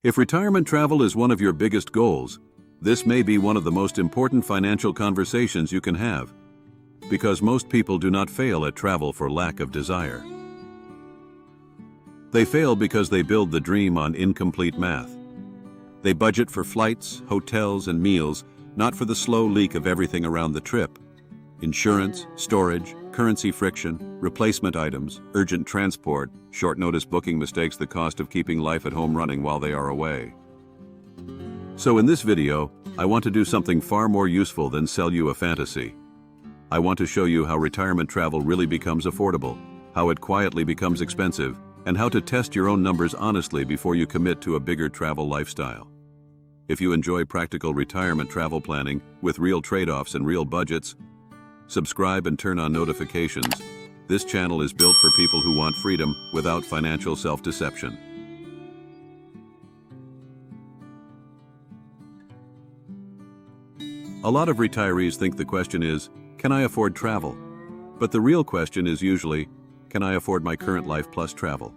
If retirement travel is one of your biggest goals, this may be one of the most important financial conversations you can have, because most people do not fail at travel for lack of desire. They fail because they build the dream on incomplete math. They budget for flights, hotels, and meals, not for the slow leak of everything around the trip. Insurance, storage, currency friction, replacement items, urgent transport, short-notice booking mistakes the cost of keeping life at home running while they are away. So in this video, I want to do something far more useful than sell you a fantasy. I want to show you how retirement travel really becomes affordable, how it quietly becomes expensive, and how to test your own numbers honestly before you commit to a bigger travel lifestyle. If you enjoy practical retirement travel planning with real trade-offs and real budgets, subscribe and turn on notifications. This channel is built for people who want freedom without financial self-deception. A lot of retirees think the question is, can I afford travel? But the real question is usually, can I afford my current life plus travel?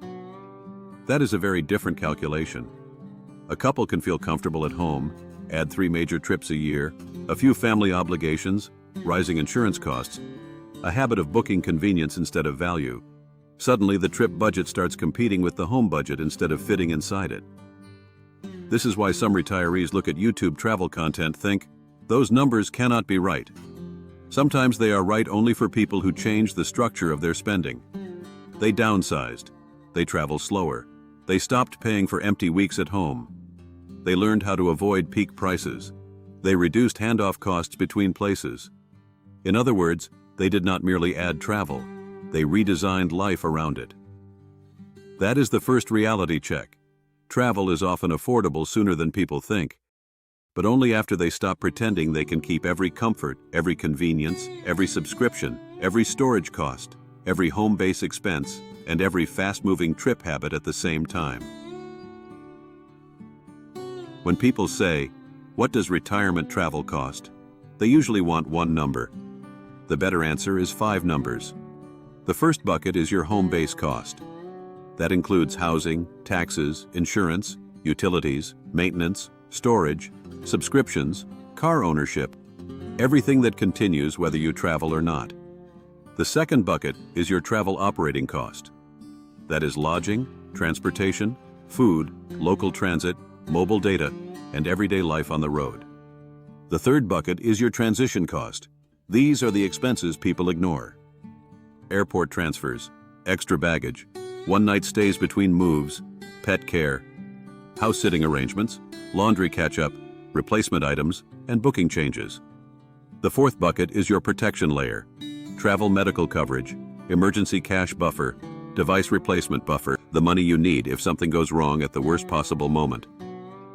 That is a very different calculation. A couple can feel comfortable at home, add 3 major trips a year, a few family obligations, rising insurance costs, a habit of booking convenience instead of value. Suddenly the trip budget starts competing with the home budget instead of fitting inside it. This is why some retirees look at YouTube travel content and think, those numbers cannot be right. Sometimes they are right only for people who change the structure of their spending. They downsized. They travel slower. They stopped paying for empty weeks at home. They learned how to avoid peak prices. They reduced handoff costs between places. In other words, they did not merely add travel, they redesigned life around it. That is the first reality check. Travel is often affordable sooner than people think, but only after they stop pretending they can keep every comfort, every convenience, every subscription, every storage cost, every home base expense, and every fast-moving trip habit at the same time. When people say, "What does retirement travel cost?" they usually want one number. The better answer is 5 numbers. The first bucket is your home base cost. That includes housing, taxes, insurance, utilities, maintenance, storage, subscriptions, car ownership, everything that continues whether you travel or not. The second bucket is your travel operating cost. That is lodging, transportation, food, local transit, mobile data, and everyday life on the road. The third bucket is your transition cost. These are the expenses people ignore. Airport transfers, extra baggage, one-night stays between moves, pet care, house-sitting arrangements, laundry catch-up, replacement items, and booking changes. The fourth bucket is your protection layer. Travel medical coverage, emergency cash buffer, device replacement buffer, the money you need if something goes wrong at the worst possible moment.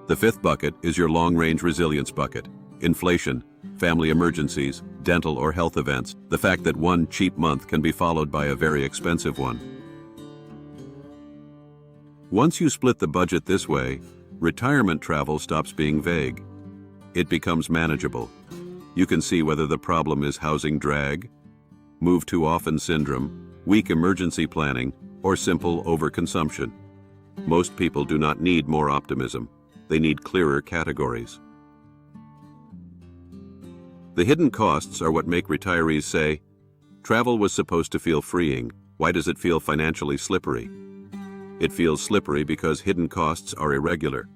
The fifth bucket is your long-range resilience bucket. Inflation, family emergencies, dental or health events, the fact that one cheap month can be followed by a very expensive one. Once you split the budget this way, retirement travel stops being vague. It becomes manageable. You can see whether the problem is housing drag, move too often syndrome, weak emergency planning, or simple overconsumption. Most people do not need more optimism. They need clearer categories. The hidden costs are what make retirees say, travel was supposed to feel freeing. Why does it feel financially slippery? It feels slippery because hidden costs are irregular.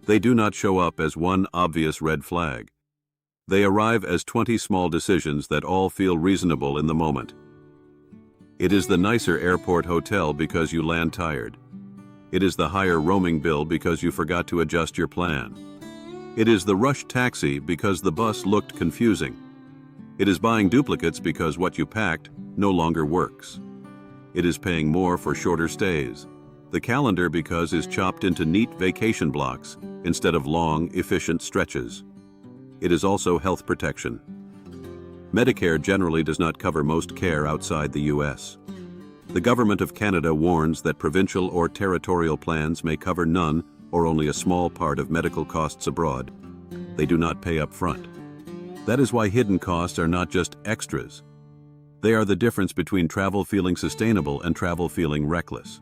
They do not show up as one obvious red flag. They arrive as 20 small decisions that all feel reasonable in the moment. It is the nicer airport hotel because you land tired. It is the higher roaming bill because you forgot to adjust your plan. It is the rush taxi because the bus looked confusing. It is buying duplicates because what you packed no longer works. It is paying more for shorter stays. The calendar because is chopped into neat vacation blocks instead of long, efficient stretches. It is also health protection. Medicare generally does not cover most care outside the U.S. The Government of Canada warns that provincial or territorial plans may cover none or only a small part of medical costs abroad. They do not pay up front. That is why hidden costs are not just extras. They are the difference between travel feeling sustainable and travel feeling reckless.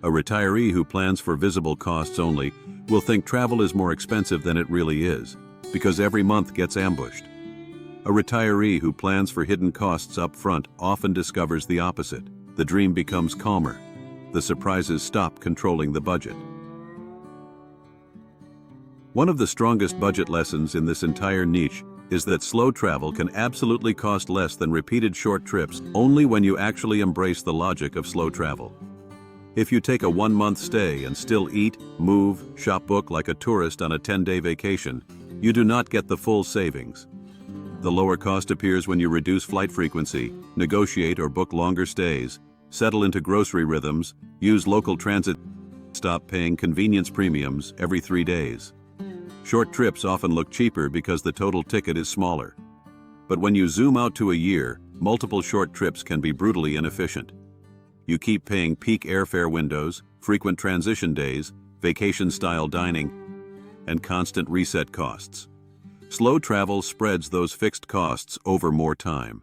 A retiree who plans for visible costs only will think travel is more expensive than it really is, because every month gets ambushed. A retiree who plans for hidden costs up front often discovers the opposite. The dream becomes calmer. The surprises stop controlling the budget. One of the strongest budget lessons in this entire niche is that slow travel can absolutely cost less than repeated short trips only when you actually embrace the logic of slow travel. If you take a 1-month stay and still eat, move, shop, book like a tourist on a 10-day vacation, you do not get the full savings. The lower cost appears when you reduce flight frequency, negotiate or book longer stays, settle into grocery rhythms, use local transit, stop paying convenience premiums every 3 days. Short trips often look cheaper because the total ticket is smaller. But when you zoom out to a year, multiple short trips can be brutally inefficient. You keep paying peak airfare windows, frequent transition days, vacation-style dining, and constant reset costs. Slow travel spreads those fixed costs over more time.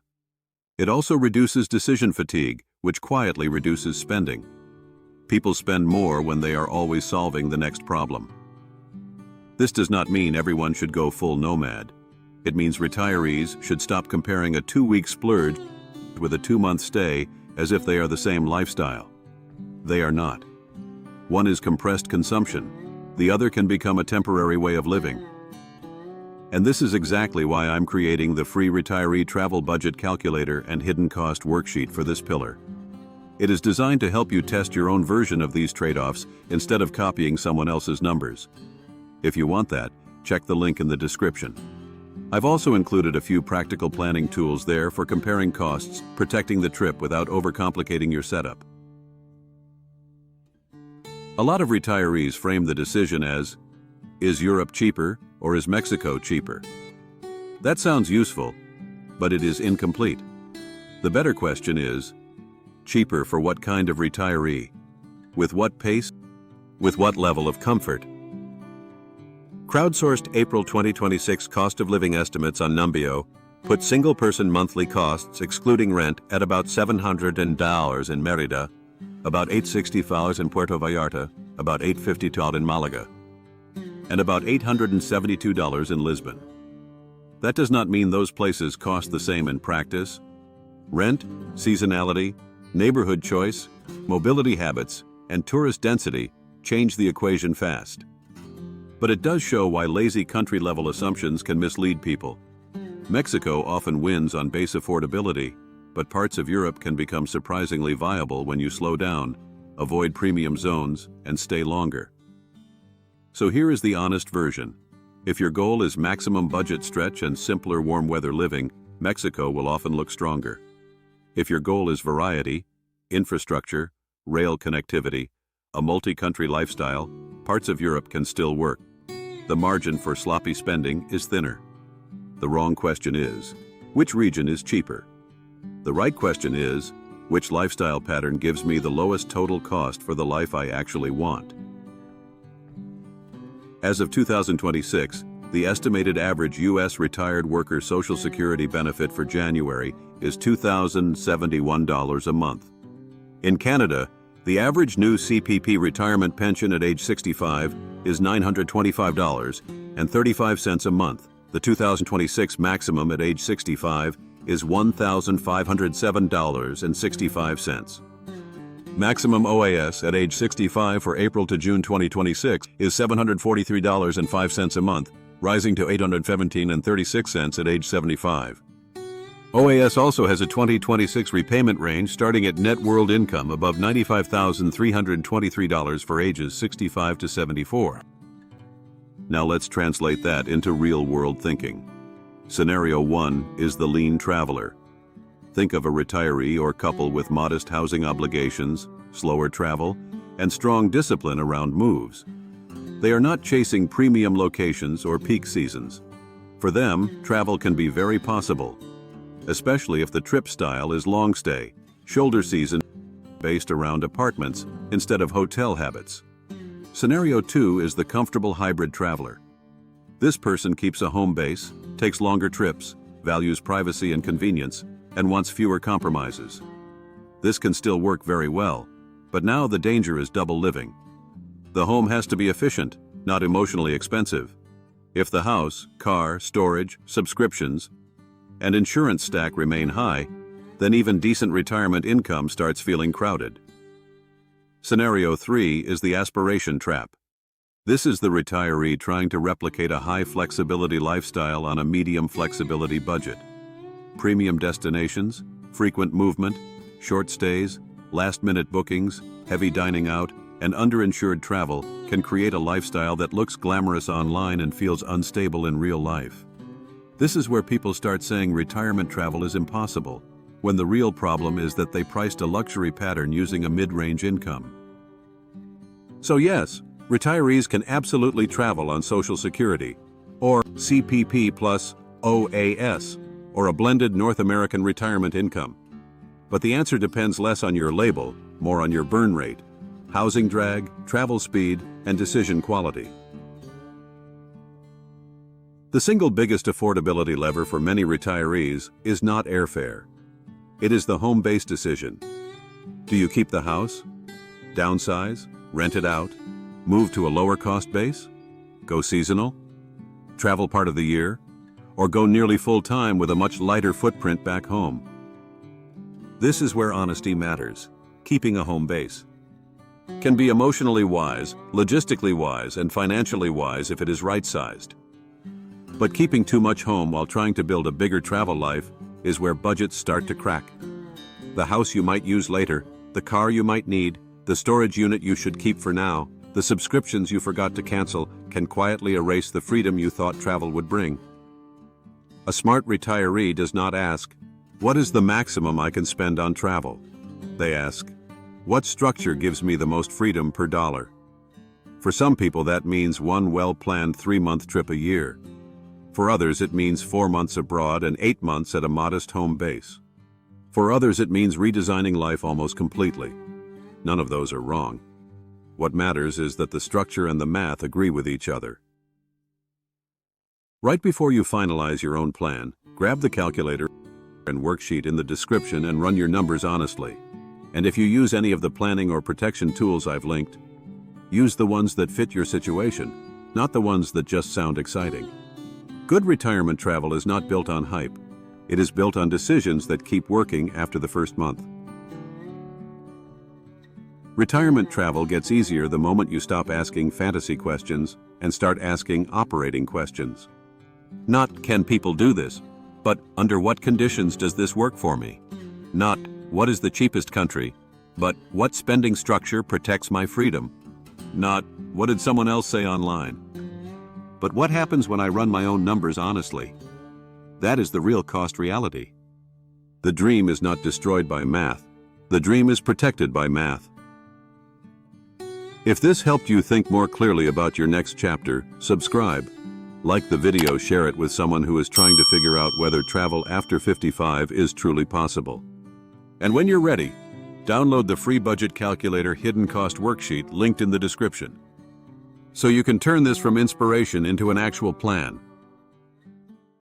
It also reduces decision fatigue, which quietly reduces spending. People spend more when they are always solving the next problem. This does not mean everyone should go full nomad. It means retirees should stop comparing a 2-week splurge with a 2-month stay as if they are the same lifestyle. They are not. One is compressed consumption. The other can become a temporary way of living. And this is exactly why I'm creating the free retiree travel budget calculator and hidden cost worksheet for this pillar. It is designed to help you test your own version of these trade-offs instead of copying someone else's numbers. If you want that, check the link in the description. I've also included a few practical planning tools there for comparing costs, protecting the trip without overcomplicating your setup. A lot of retirees frame the decision as, is Europe cheaper or is Mexico cheaper? That sounds useful, but it is incomplete. The better question is, cheaper for what kind of retiree? With what pace? With what level of comfort? Crowdsourced April 2026 cost of living estimates on Numbeo put single-person monthly costs, excluding rent, at about $700 in Mérida, about $865 in Puerto Vallarta, about $852 in Malaga, and about $872 in Lisbon. That does not mean those places cost the same in practice. Rent, seasonality, neighborhood choice, mobility habits, and tourist density change the equation fast. But it does show why lazy country-level assumptions can mislead people. Mexico often wins on base affordability, but parts of Europe can become surprisingly viable when you slow down, avoid premium zones, and stay longer. So here is the honest version. If your goal is maximum budget stretch and simpler warm weather living, Mexico will often look stronger. If your goal is variety, infrastructure, rail connectivity, a multi-country lifestyle, parts of Europe can still work. The margin for sloppy spending is thinner. The wrong question is, which region is cheaper? The right question is, which lifestyle pattern gives me the lowest total cost for the life I actually want? As of 2026, the estimated average U.S. retired worker Social Security benefit for January is $2,071 a month. In Canada, the average new CPP retirement pension at age 65 is $925.35 a month. The 2026 maximum at age 65 is $1,507.65. Maximum OAS at age 65 for April to June 2026 is $743.05 a month, rising to $817.36 at age 75. OAS also has a 2026 repayment range starting at net world income above $95,323 for ages 65 to 74. Now let's translate that into real-world thinking. Scenario 1 is the lean traveler. Think of a retiree or couple with modest housing obligations, slower travel, and strong discipline around moves. They are not chasing premium locations or peak seasons. For them, travel can be very possible, especially if the trip style is long stay, shoulder season, based around apartments instead of hotel habits. Scenario 2 is the comfortable hybrid traveler. This person keeps a home base, takes longer trips, values privacy and convenience, and wants fewer compromises. This can still work very well, but now the danger is double living. The home has to be efficient, not emotionally expensive. If the house, car, storage, subscriptions, and insurance stack remain high, then even decent retirement income starts feeling crowded. Scenario 3 is the aspiration trap. This is the retiree trying to replicate a high flexibility lifestyle on a medium flexibility budget. Premium destinations, frequent movement, short stays, last-minute bookings, heavy dining out, and underinsured travel can create a lifestyle that looks glamorous online and feels unstable in real life. This is where people start saying retirement travel is impossible, when the real problem is that they priced a luxury pattern using a mid-range income. So yes, retirees can absolutely travel on Social Security, or CPP plus OAS, or a blended North American retirement income. But the answer depends less on your label, more on your burn rate, housing drag, travel speed, and decision quality. The single biggest affordability lever for many retirees is not airfare. It is the home-based decision. Do you keep the house? Downsize? Rent it out? Move to a lower-cost base? Go seasonal? Travel part of the year? Or go nearly full-time with a much lighter footprint back home? This is where honesty matters. Keeping a home base can be emotionally wise, logistically wise, and financially wise if it is right-sized. But keeping too much home while trying to build a bigger travel life is where budgets start to crack. The house you might use later, the car you might need, the storage unit you should keep for now, the subscriptions you forgot to cancel can quietly erase the freedom you thought travel would bring. A smart retiree does not ask, "What is the maximum I can spend on travel?" They ask, "What structure gives me the most freedom per dollar?" For some people that means one well-planned 3-month trip a year. For others it means 4 months abroad and 8 months at a modest home base. For others it means redesigning life almost completely. None of those are wrong. What matters is that the structure and the math agree with each other. Right before you finalize your own plan, grab the calculator and worksheet in the description and run your numbers honestly. And if you use any of the planning or protection tools I've linked, use the ones that fit your situation, not the ones that just sound exciting. Good retirement travel is not built on hype. It is built on decisions that keep working after the first month. Retirement travel gets easier the moment you stop asking fantasy questions and start asking operating questions. Not, "Can people do this?" but "Under what conditions does this work for me?" Not, "What is the cheapest country?" but "What spending structure protects my freedom?" Not, "What did someone else say online?" but "What happens when I run my own numbers honestly?" That is the real cost reality. The dream is not destroyed by math. The dream is protected by math. If this helped you think more clearly about your next chapter, subscribe. Like the video, share it with someone who is trying to figure out whether travel after 55 is truly possible. And when you're ready, download the free budget calculator hidden cost worksheet linked in the description. So you can turn this from inspiration into an actual plan.